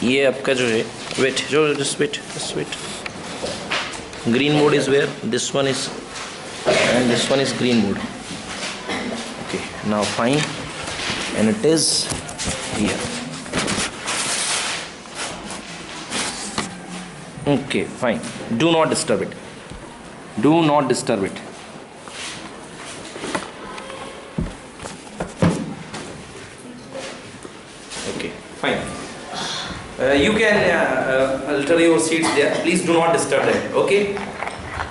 ये आपका जो है वेट जो just wait green mode is where this one is and this one is green mode. Okay, now fine, and it is here. Okay, fine, do not disturb it, do not disturb it. Okay, fine. You can alter your seats there. Please do not disturb them. Okay.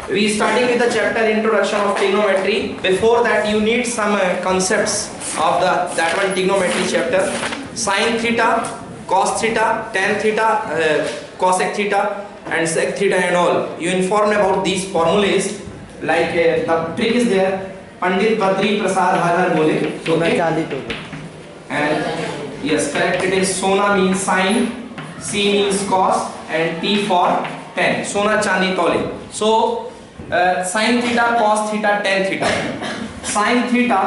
We starting with the chapter introduction of trigonometry. Before that, you need some concepts of that one trigonometry chapter. Sin theta, cos theta, tan theta, cosec theta, and sec theta, and all. You informed about these formulas. Like the trick is there. Pandit Badri Prasad Har Har Bole. Okay. And yes, correct. It is Sona means sin. C means cos and T for tan. Sona chandi tole. So sin theta, cos theta, tan theta. Sin theta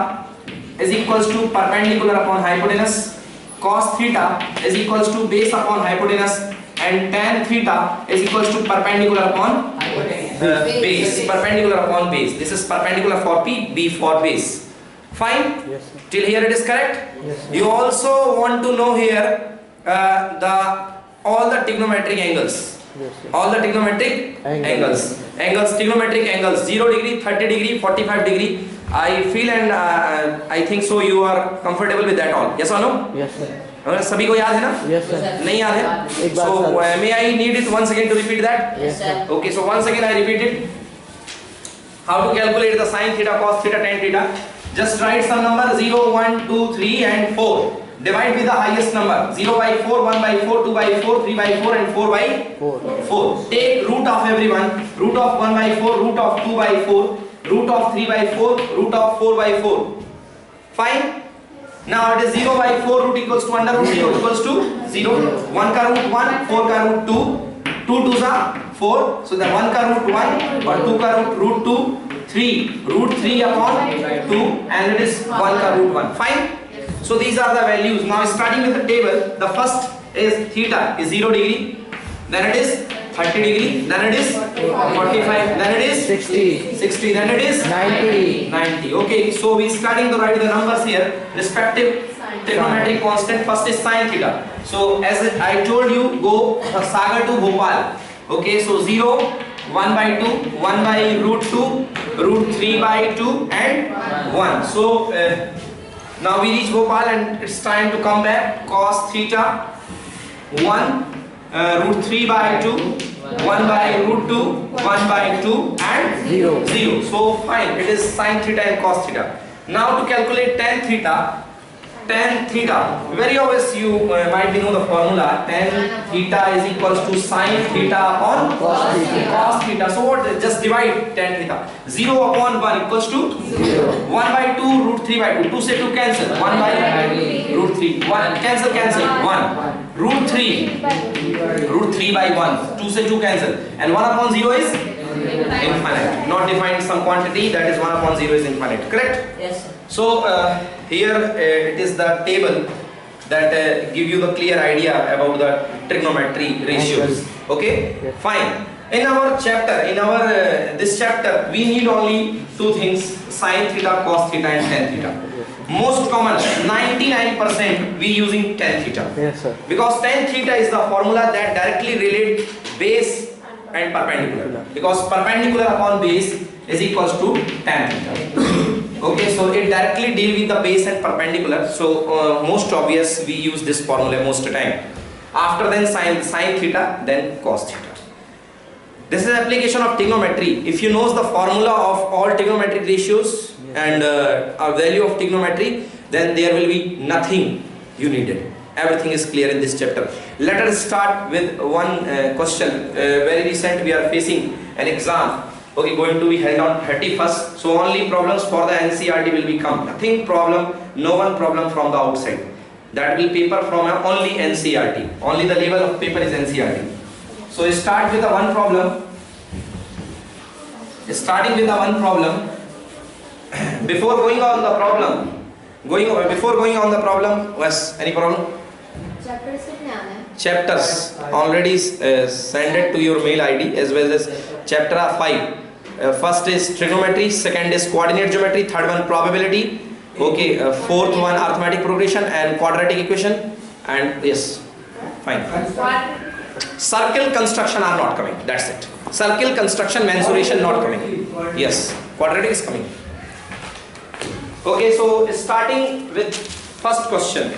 is equals to perpendicular upon hypotenuse. Cos theta is equals to base upon hypotenuse, and tan theta is equals to perpendicular upon base. Perpendicular upon base. This is perpendicular for P, B for base. Fine. Yes, sir. Till here it is correct. Yes, sir. You also want to know here all the trigonometric angles. Yes, sir. All the trigonometric angles. Trigonometric angles 0 degree, 30 degree, 45 degree. I feel and I think so you are comfortable with that all. Yes or no? Yes, sir. सभी को याद है ना? Yes, sir. नहीं याद है? एक बार So sir. may I need it once again to repeat that? Yes, sir. Okay, so once again I repeat it. How to calculate the sin theta, cos theta, tan theta? Just write some number 0, 1, 2, 3 and 4. Divide with the highest number. 0 by 4, 1 by 4, 2 by 4, 3 by 4 and 4 by 4. Take root of everyone. Root of 1 by 4, root of 2 by 4, root of 3 by 4, root of 4 by 4. Fine. Now it is 0 by 4, root equals to under root 0 equals to 0. 1 ka root 1, 4 ka root 2, 2 2s are 4. So the 1 ka root 1 or 2 ka root 2, 3 root 3 upon 2, and it is 1 ka root 1. Fine. So these are the values. Now starting with the table, the first is theta is 0 degree, then it is 30 degree, then it is 45, then it is 60, then it is 90. Okay, so we starting to write the numbers here. Respective trigonometric constant. First is sin theta. So as I told you, go Sagar to Bhopal. Okay, so 0, 1 by 2, 1 by root 2, root 3 by 2 and 1. So now we reach Bhopal and it's time to come back. Cos theta 1, root 3 by 2, 1 by root 2, 1 by 2 and 0. So fine, it is sin theta and cos theta. Now to calculate tan theta. Tan theta, very obvious you might know the formula. Tan theta is equals to sin theta upon cos theta. So what? Just divide tan theta. 0 upon 1 equals to 0. 1 by 2 root 3 by 2. 2 से 2 cancel. 1 by root 3. 1 cancel. 1 root 3 by 1. 2 से 2 cancel. And 1 upon 0 is infinite. Not defined some quantity, that is 1 upon 0 is infinite. Correct? Yes, sir. So here it is the table that give you the clear idea about the trigonometry ratios. Okay, Yes. fine. In our chapter, this chapter, we need only two things: sin theta, cos theta, and tan theta. Most common, 99% we using tan theta. Yes, sir. Because tan theta is the formula that directly relate base and perpendicular. Because perpendicular upon base is equals to tan theta. Okay, so it directly deal with the base and perpendicular. So most obvious we use this formula most of the time. After then sin theta, then cos theta. This is application of trigonometry. If you know the formula of all trigonometric ratios and a value of trigonometry, then there will be nothing you needed. Everything is clear in this chapter. Let us start with one question. Very recent we are facing an exam. Okay, going to be held on 31st. So only problems for the NCERT will become. Nothing problem, no one problem from the outside. That will paper from only NCERT. Only the level of paper is NCERT. So start with the one problem. Starting with the one problem. Before going on the problem, yes, any problem? Chapter से ध्यान है chapters already send it to your mail ID as well as chapter 5. First is trigonometry, second is coordinate geometry, third one probability, okay, fourth one arithmetic progression and quadratic equation, and yes, fine. Circle construction are not coming, that's it. Circle construction mensuration not coming. Yes, quadratic is coming. Okay, so starting with first question.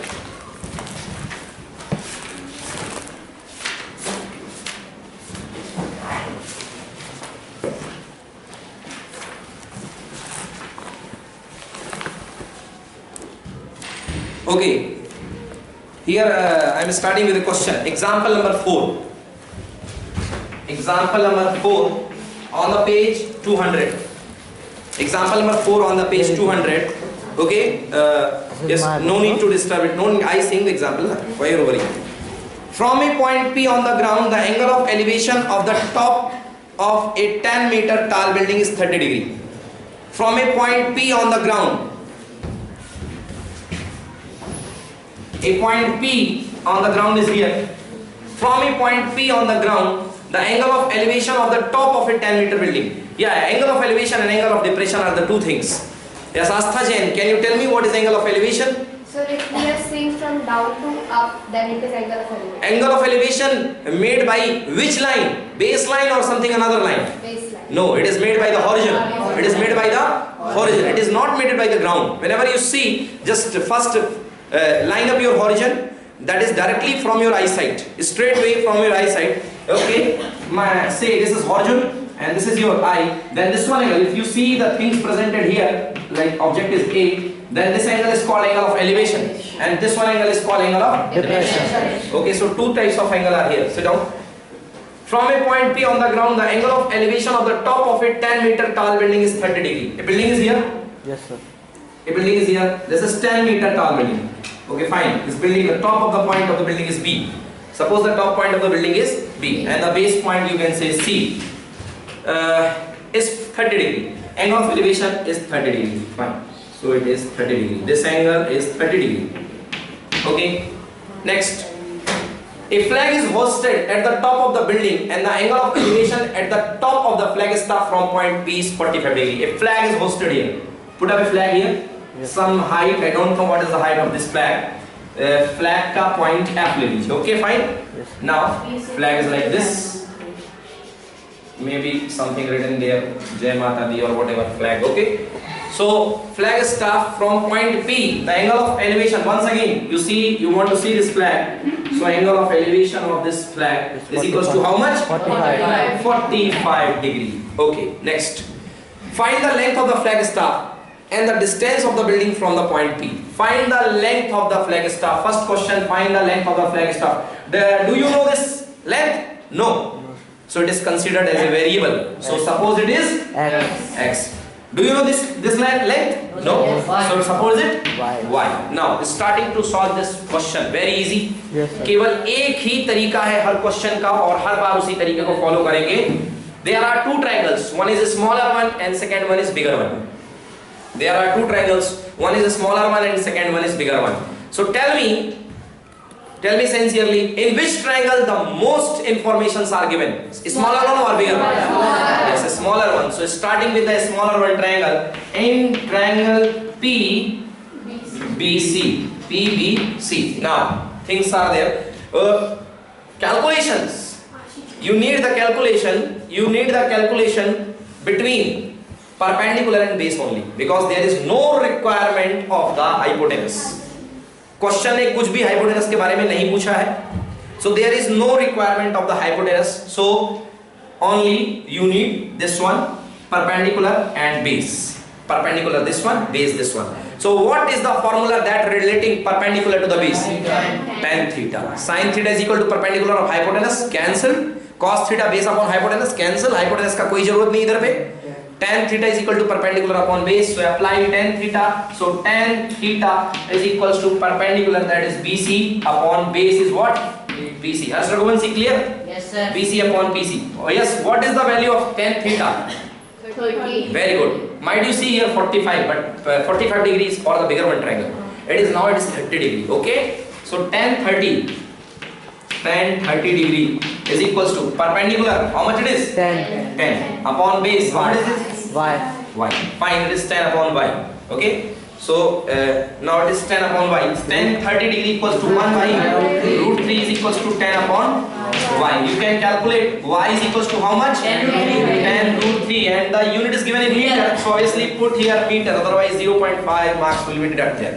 Okay, here I am starting with a question. Example number 4. Example number 4 on the page 200. Example number 4 on the page 200. Okay, yes, no need to disturb it. No need, I sing the example. Why are you worrying? From a point P on the ground, the angle of elevation of the top of a 10-meter tall building is 30 degree. From a point P on the ground, a point P on the ground is here. From a point P on the ground, the angle of elevation of the top of a 10-meter building. Yeah, angle of elevation and angle of depression are the two things. Yes, Astha Jain, can you tell me what is angle of elevation? So if we are seeing from down to up, then it is angle of elevation. Angle of elevation made by which line? Base line or something another line? Baseline. No, it is made by the horizon. It is made by the horizon. It is not made by the ground. Whenever you see, just first line up your horizon. That is directly from your eyesight, straight away from your eyesight. Okay, say this is horizon and this is your eye. Then this one angle, if you see the things presented here, like object is A, then this angle is called angle of elevation, and this one angle is called angle of depression. Okay, so two types of angle are here. Sit down. From a point P on the ground, the angle of elevation of the top of a 10-meter tall building is 30 degree. A building is here. Yes, sir. A building is here. This is 10-meter tall building. Okay, fine. This building, the top of the point of the building is B. Suppose the top point of the building is B, and the base point you can say C is 30 degree. Angle of elevation is 30 degree. Fine. So it is 30 degree. This angle is 30 degree. Okay. Next. A flag is hoisted at the top of the building and the angle of elevation at the top of the flag staff from point P is 45 degree. A flag is hoisted here. Put up a flag here. Yes. Some height, I don't know what is the height of this flag. Flag ka point F le lijiye. Okay, fine. Yes. Now flag is like this. Maybe something written there, Jai Mata Di or whatever flag. Okay. So flag staff from point P, the angle of elevation. Once again, you see, you want to see this flag. So angle of elevation of this flag is equals to how much? 45. 45 degree. Okay. Next, find the length of the flag staff and the distance of the building from the point P. Find the length of the flag staff. First question, find the length of the flag staff. Do you know this length? No. So it is considered as a variable. So suppose it is X. Do you know this length? No. So suppose it Y. Now starting to solve this question. Very easy. Yes, sir. केवल एक ही तरीका है हर question का और हर बार उसी तरीके को follow करेंगे. There are two triangles. One is a smaller one and second one is bigger one. There are two triangles. One is a smaller one and second one is bigger one. So tell me sincerely, in which triangle the most informations are given? Smaller one or bigger one? Yes, a smaller one. So starting with the smaller one triangle. In triangle PBC. Now things are there. Calculations. You need the calculation between perpendicular and base only, because there is no requirement of the hypotenuse. Question ने कुछ भी hypotenuse के बारे में नहीं पूछा है. So there is no requirement of the hypotenuse. So only you need this one, perpendicular and base. Perpendicular this one, base this one. So what is the formula that relating perpendicular to the base? Tan theta. Sin theta is equal to perpendicular of hypotenuse. Cancel. Cos theta base upon hypotenuse. Cancel. Hypotenuse का कोई जरूरत नहीं इधर पे. Tan theta is equal to perpendicular upon base. So apply tan theta. So tan theta is equals to perpendicular, that is BC, upon base is what? BC. Has Raghuvanshi clear? Yes, sir. BC upon PC. Oh yes. What is the value of tan theta? 30. Very good. Might you see here 45, but 45 degrees for the bigger one triangle. It is 30 degree. Okay. So tan 30 tan 30 degree is equals to perpendicular. How much it is? 10 upon base. What is this? Y. Y. Fine, it is 10 upon y. Okay. So now it is 10 upon y. 10 30 degree equals to 1 by root 3 is equals to 10 upon y. You can calculate y is equals to how much? 10 root 3, and the unit is given in meter. So obviously put here meter. Otherwise 0.5 marks will be deducted.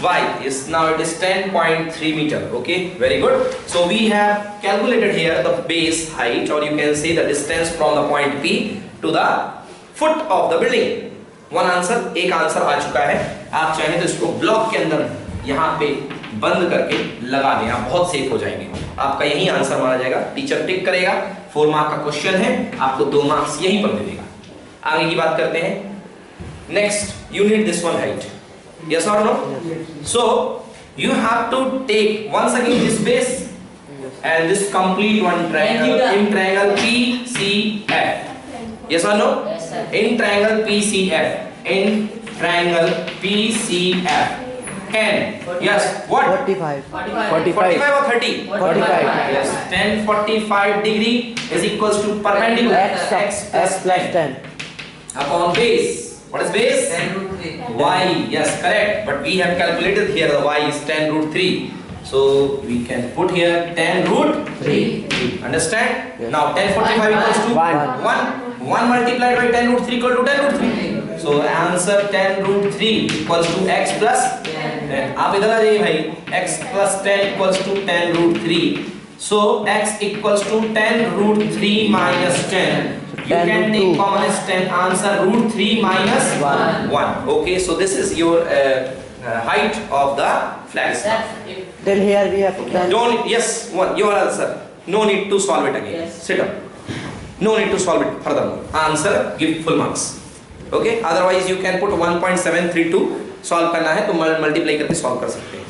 Y is now it is 10.3 meter. Okay, very good. So we have calculated here the base height, or you can say the distance from the point P to the foot of the building. One answer, एक answer आ चुका है. आप चाहें तो इसको block के अंदर यहाँ पे बंद करके लगा दें, आप बहुत सेफ हो जाएंगे. आपका यही आंसर माना जाएगा. टीचर टिक करेगा. 4 मार्क का क्वेश्चन है, आपको 2 मार्क्स यहीं पर दे देगा. आगे की बात करते हैं. Next, you need this one height. Yes और no? So you have to take once again this base and this complete one triangle in triangle PCF. Yes or no? Yes, sir. In triangle PCF. In triangle PCF. Can. Yes. What? 45. 45 or 30? 45. Yes. 10 45 degree is equals to perpendicular X plus 10. upon base. What is base? 10 root 3. Y. Yes, correct. But we have calculated here the y is 10 root 3. So we can put here 10 root 3. Understand? Yes. Now 10 45 equals to 1. 1 multiplied by 10 root 3 equal to 10 root 3. So answer 10 root 3 equals to x plus 10. आप इधर आ जाइए भाई. x plus 10 equals to 10 root 3. So x equals to 10 root 3 minus 10. You 10 can root take 2. common as 10 answer root 3 minus 1. Okay, so this is your height of the flag star. That's it. Till here we have done. Don't, yes, one, your answer. No need to solve it again. Yes. Sit up. No need to solve it furthermore. Answer, give full marks. Okay, otherwise you can put 1.732. Solve करना है तो multiply करके solve कर सकते हैं.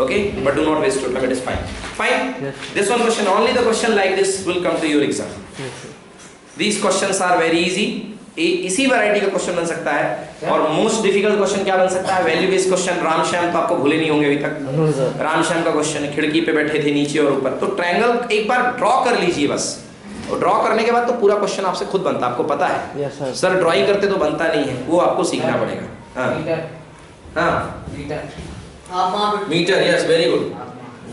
Okay, but do not waste your time. It is fine. Fine. Yes. This one question, only the question like this will come to your exam. These questions are very easy. इसी variety का question बन सकता है. और most difficult question क्या बन सकता है? Value based question. रामश्याम तो आपको भूले नहीं होंगे अभी तक. No, sir. रामश्याम का क्वेश्चन, खिड़की पे बैठे थे नीचे और ऊपर. तो ट्रायंगल एक बार ड्रॉ कर लीजिए बस. और ड्रॉ करने के बाद तो पूरा क्वेश्चन आपसे खुद बनता है. आपको पता है. Yes, sir. सर ड्राइंग करते तो बनता नहीं है, वो आपको सीखना पड़ेगा. हाँ Meter. हाँ, Meter. Half mark. Metre. Yes, very good.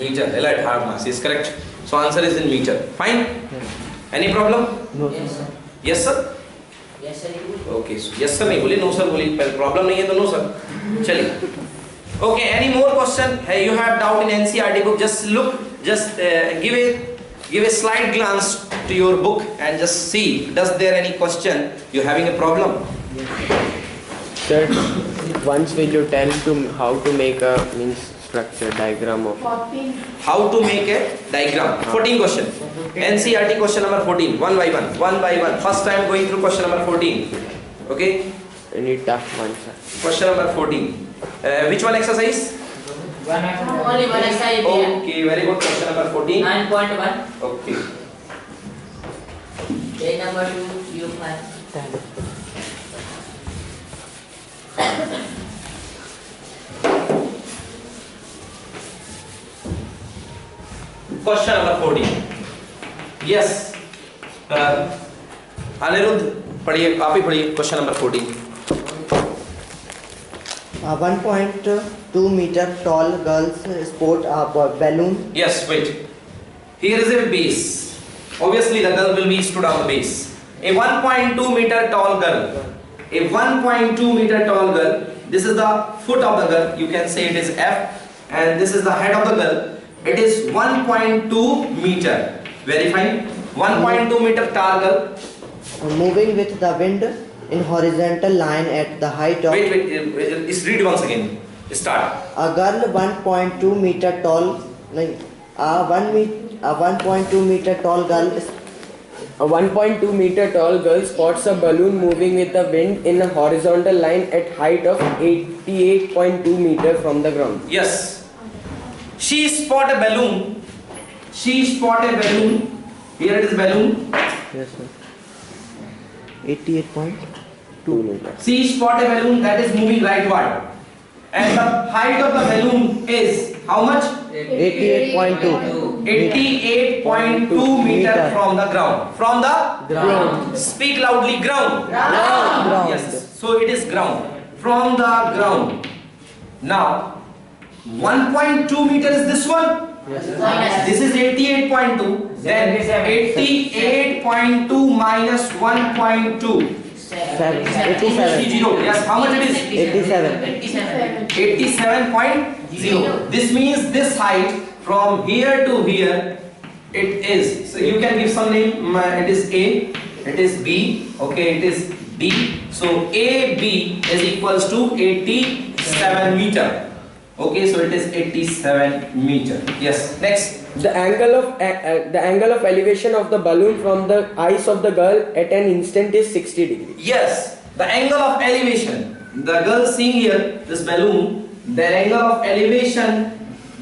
Metre, elite half mass is correct. So answer is in metre. Fine. Any problem? No, Yes, sir. sir. Yes sir. Yes, sir. Okay, yes sir नहीं बोली, no sir बोली. Problem नहीं है तो no sir. चलिए. Okay, any more question है? You have doubt in NCERT book? Just look, just give a slight glance to your book and just see, does there any question you having a problem? Sir, once will you tell to how to make a means structure diagram of 14. How to make a diagram? 14 question. NCERT question number 14. One by one. First time going through question number 14. Okay. any tough one, sir? Question number 14. Which one exercise? Only one exercise. Okay, very good. Question number 14. 9.1. Okay. Page number 2. You find. Question number 14. Yes. Anirudh पढ़िए, आप ही पढ़िए question number 14. 1.2 meter tall girls sport a balloon. Yes, wait. Here is a base. Obviously, the girl will be stood on the base. A 1.2 meter tall girl. A 1.2 meter tall girl. This is the foot of the girl. You can say it is F, and this is the head of the girl. It is 1.2 meter. Very fine. 1.2 meter tall girl. Moving with the wind in horizontal line at the height of. Wait. Let's read once again. Start. A girl 1.2 meter tall. A 1.2 meter tall girl. A 1.2 meter tall girl spots a balloon moving with the wind in a horizontal line at height of 88.2 meter from the ground. Yes. She spot a balloon. Here it is balloon. Yes, sir. 88.2 meter. She spot a balloon that is moving rightward. And the height of the balloon is How much? 88.2. 88.2 meter from the ground. From the Ground. Speak loudly. Ground. Ground. Yes. So it is ground. From the ground. Now 1.2 meter is this one. This is 88.2. Then 88.2 minus 1.2. 87. 0. Yes. How much it is? 87. 87.0. This means this height from here to here, it is. So you can give some name. It is A. It is B. Okay. It is D. So AB is equals to 87 meter. Okay. So it is 87 meter. Yes. Next. The angle of elevation of the balloon from the eyes of the girl at an instant is 60 degrees. Yes. The angle of elevation. The girl seeing here this balloon. The angle of elevation.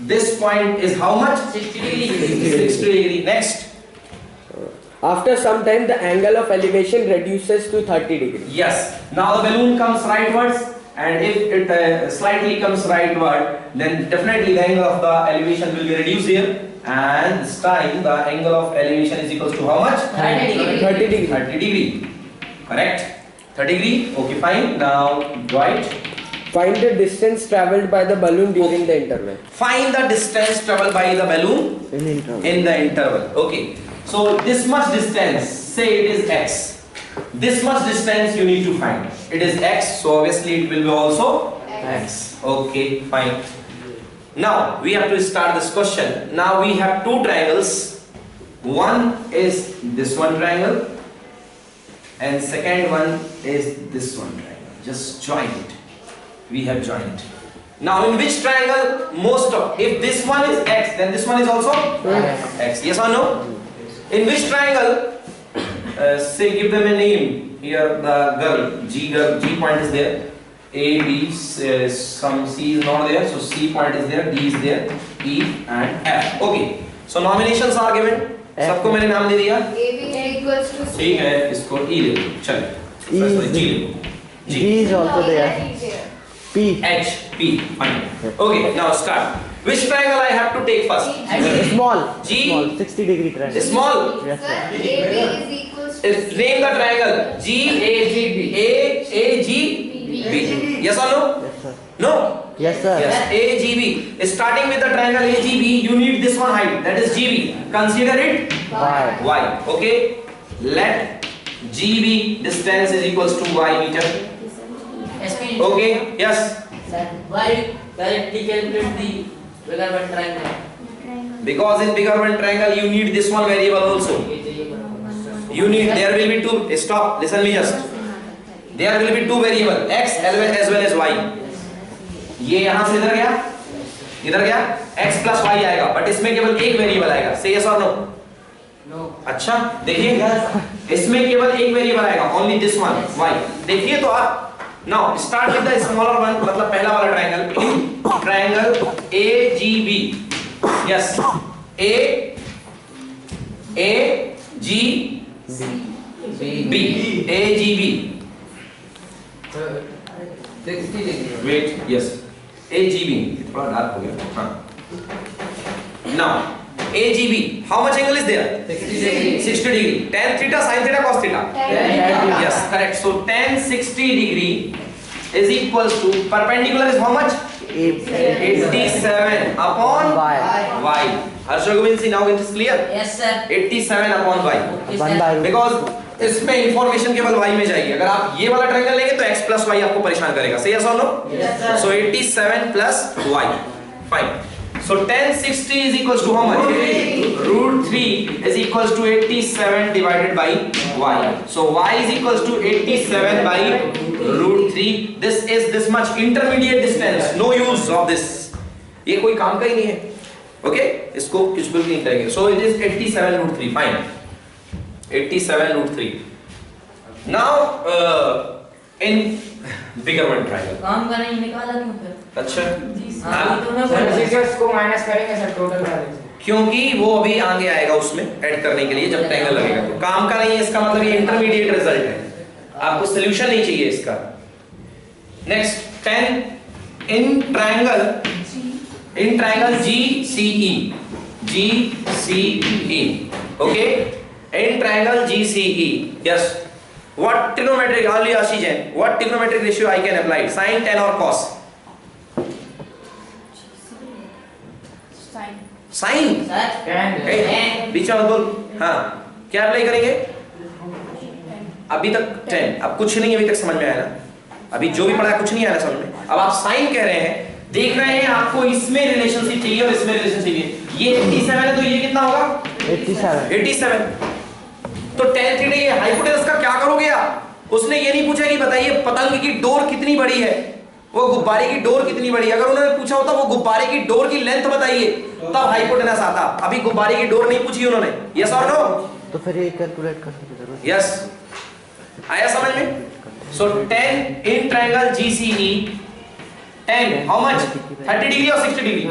This point is how much? 60 degrees. 60 degree. Next. After some time, the angle of elevation reduces to 30 degrees. Yes. Now the balloon comes rightwards, and if it slightly comes rightward, then definitely the angle of the elevation will be reduced here. And this time the angle of elevation is equals to how much? 30 degree. 30 degrees. 30 degree. Correct. 30 degree. Okay, fine. Now right. Find the distance traveled by the balloon during the interval. Find the distance traveled by the balloon In interval. in the interval. Okay. So this much distance, say it is x. This much distance you need to find. It is x, so obviously it will be also x. Okay, fine. Now we have to start this question. Now we have two triangles. One is this one triangle, and second one is this one triangle. Just join it. We have joined it. Now in which triangle most of, if this one is x, then this one is also x. Yes or no? In which triangle, say give them a name. Here the girl, G point is there. A, B, some C is not there, so C point is there, D is there, E and F. Okay. So nominations are given. सबको मैंने नाम दे दिया. AB equals to C. ठीक है, इसको E ले लो. चलो. E is G ले लो. G is also there. P. H, P, fine. Okay, now start. Which triangle I have to take first? Small. G. Small. 60 degree triangle. Small. Yes, Sir, sir. AB is equals to Name the triangle. G, A, G, B. A, G, B. Yes or no? Yes, sir. No? Yes, sir. Yes. A, G, B. Starting with the triangle A, G, B, you need this one height. That is GB. Consider it Y. Y. Okay? Let GB distance is equals to Y meter. SP. Okay? Yes. Sir, why directly calculate the bigger one triangle? Because in bigger one triangle you need this one variable also. You need, there will be two, stop, listen me just. There will be two variable, x as well as y. ये यहाँ से इधर गया, x plus y आएगा, but इसमें केवल एक variable आएगा. Say yes or no? No. अच्छा, देखिए, इसमें केवल एक वेरिएबल आएगा, only this one, y. देखिए तो आप, now start with the smaller one, मतलब पहला वाला triangle AGB. Yes, AGB. AGB. 60 degree. Wait, yes. AGB. थोड़ा डार्क हो गया. हाँ. Now, AGB. How much angle is there? 60 degree. 60 degree. Tan theta, sin theta, cos theta. Yes, correct. So tan 60 degree is equals to perpendicular is how much? 87 upon Y. y. Harsha Govind, now it is clear. Yes, sir. 87 upon y. Okay, 1 sir. by Because इसमें information केवल y में जाएगी. अगर आप ये वाला triangle लेंगे तो x plus y आपको परेशान करेगा. Say yes or no? Yes, sir. So 87 plus y. Fine. So tan 60 is equals to how much? Root 3 is equals to 87 divided by y. So y is equals to 87 by root 3. This is this much intermediate distance. No use of this. ये कोई काम का ही नहीं है. Okay? इसको कुछ भी नहीं करेंगे. So it is 87 root 3. Fine. 87 root 3. Now in bigger one triangle. काम का नहीं निकाला क्यों फिर? अच्छा. हाँ, तो मैं बोल रहा हूँ। को माइनस करेंगे सर टोटल वैल्यू से क्योंकि वो अभी आगे आएगा उसमें ऐड करने के लिए जब ट्रायंगल लगेगा. तो काम का नहीं है इसका मतलब ये इंटरमीडिएट रिजल्ट है. आपको सॉल्यूशन नहीं चाहिए इसका. Next 10 in triangle in triangle GCE. GCE. Okay? In triangle GCE. Yes. What trigonometric, only Ashish Jain, what trigonometric ratio I can apply? Sin, tan or cos? Sine. Sin. Tan. बीच में बोल. हाँ. क्या apply करेंगे? अभी तक 10. अब कुछ नहीं अभी तक समझ में आया ना? अभी जो भी पढ़ा कुछ नहीं आया समझ में. अब आप साइन कह रहे हैं. देख रहे हैं आपको इसमें रिलेशनशिप चाहिए और इसमें रिलेशनशिप चाहिए. ये 87 है तो ये कितना होगा? 87. तो tan थीटा ये हाइपोटेनस का क्या करोगे आप? उसने ये नहीं पूछा कि बताइए पतंग की डोर कितनी बड़ी है, वो गुब्बारे की डोर कितनी बड़ी है. अगर उन्होंने पूछा होता वो गुब्बारे की डोर की लेंथ बताइए तब हाइपोटेनस आता. अभी गुब्बारे की डोर नहीं पूछी उन्होंने. यस और नो? तो फिर ये कैलकुलेट करने की जरूरत है. यस. आया समझ में? सो tan in triangle GCE, tan how much? 30 degree और 60 degree?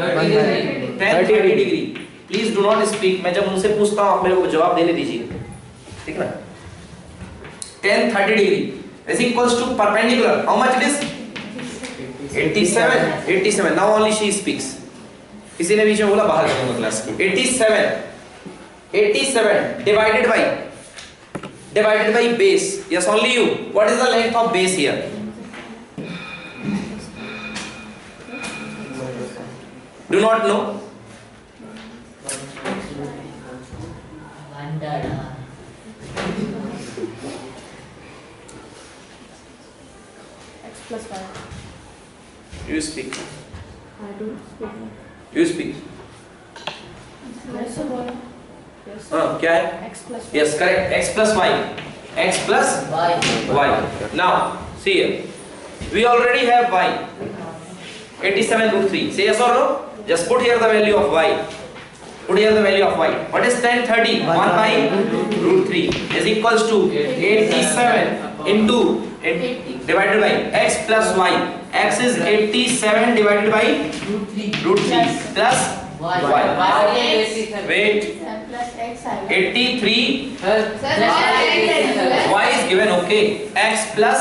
30 degree. Please do not speak. मैं जब उनसे पूछता हूं आप मेरे को जवाब देने दीजिए, ठीक ना? tan 30 degree is equals to perpendicular. How much it is? 87. Now only she speaks. किसी ने बीच में बोला बाहर जाऊंगा क्लास की. 87 divided by base. Yes, only you. What is the length of base here? Do not know? X plus y. You speak. I do speak. You speak. Yes, boy. Yes. हाँ क्या है? X plus y. Yes, correct. X plus y. X plus y. Now, see here. We already have y. 87 root 3. Say yes or no? Just put here the value of y. Put here the value of y. What is tan 30? 1 by root 3 is equals to 87 into divided by x plus y. X is 87 divided by root 3 plus y. Wait. Plus x. 83. Sir, Y is given. Okay. X plus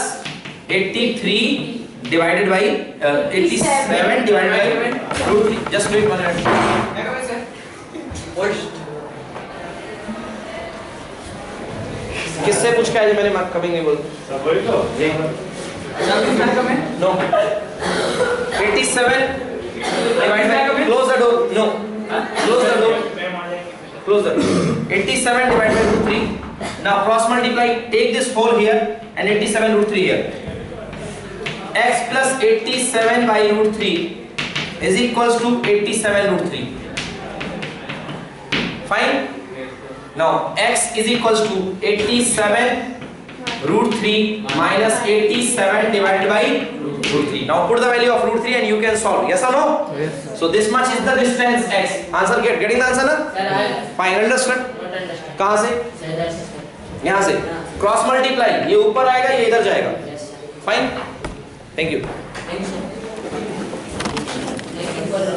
83 divided by 87 divided by root 3. Just wait 1 minute. किससे पूछ के आया मैंने mark कभी नहीं बोल. No. 87 divided by, close the door. No. Close the door. Close the door. 87 divided by root 3. Now cross multiply. Take this whole here and 87 root 3 here. X plus 87 by root 3 is equals to 87 root 3. Fine. Now x is equals to 87 root 3 minus 87 divided by root 3. Now put the value of root 3 and you can solve. Yes or no? Yes. So this much is the distance x. Answer getting the answer na? Fine, understood? कहाँ से? यहाँ से. Cross multiply. ये ऊपर आएगा ये इधर जाएगा. Fine. Thank you.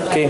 Okay.